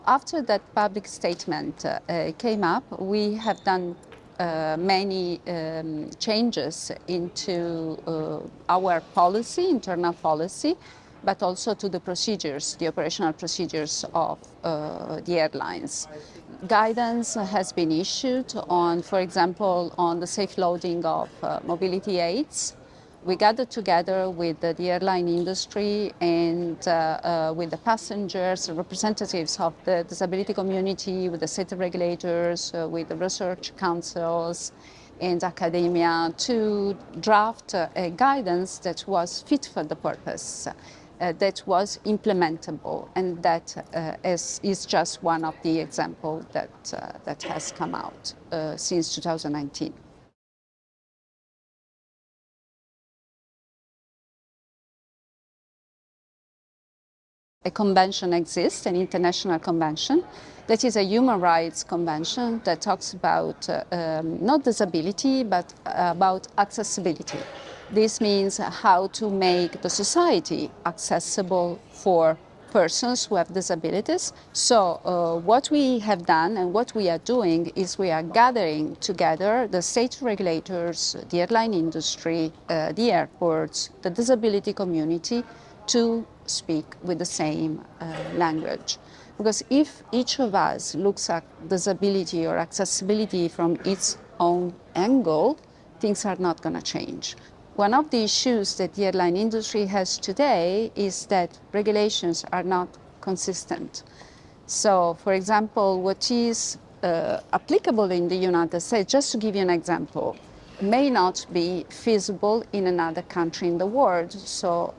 After that public statement came up, we have done many changes into our policy, internal policy, but also to the procedures, the operational procedures of the airlines. Guidance has been issued on, for example, on the safe loading of mobility aids. We gathered together with the airline industry and with the passengers, representatives of the disability community, with the state regulators, with the research councils and academia to draft a guidance that was fit for the purpose, that was implementable, and that is just one of the examples that has come out since 2019. A convention exists, an international convention, that is a human rights convention that talks about not disability, but about accessibility. This means how to make the society accessible for persons who have disabilities. So what we have done and what we are doing is we are gathering together the state regulators, the airline industry, the airports, the disability community, to speak with the same language. Because if each of us looks at disability or accessibility from its own angle, things are not going to change. One of the issues that the airline industry has today is that regulations are not consistent. So, for example, what is applicable in the United States, just to give you an example, may not be feasible in another country in the world. So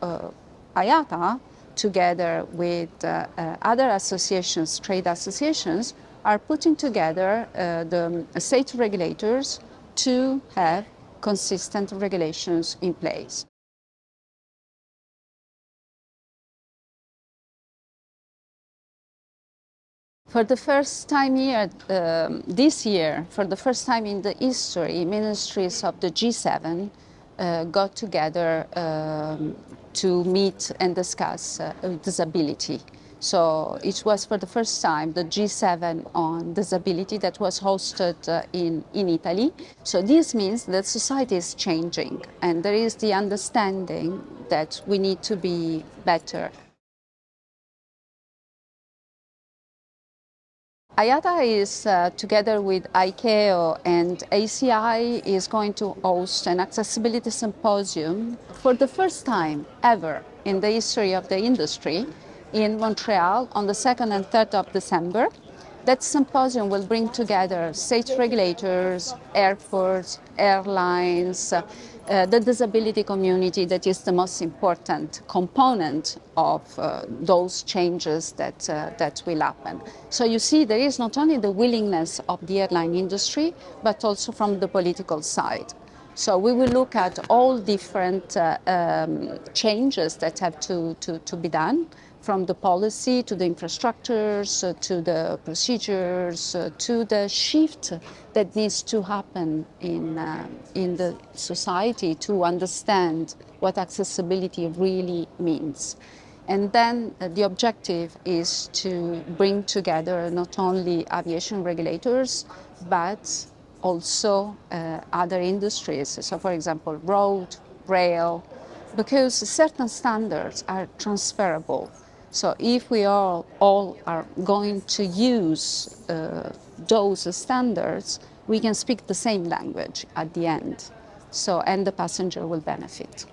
IATA, together with other associations, trade associations, are putting together the state regulators to have consistent regulations in place. For the first time this year, for the first time in the history, ministries of the G7 got together to meet and discuss disability. So it was for the first time the G7 on disability that was hosted in Italy. So this means that society is changing and there is the understanding that we need to be better. IATA is, together with ICAO and ACI, is going to host an accessibility symposium for the first time ever in the history of the industry in Montreal on the 2nd and 3rd of December. That symposium will bring together state regulators, airports, airlines, the disability community, that is the most important component of those changes that will happen. So you see, there is not only the willingness of the airline industry, but also from the political side. So we will look at all different changes that have to be done, from the policy to the infrastructures, to the procedures, to the shift that needs to happen in the society to understand what accessibility really means. And then the objective is to bring together not only aviation regulators, but also other industries. So, for example, road, rail, because certain standards are transferable. So if we all are going to use those standards, we can speak the same language at the end. So, and the passenger will benefit.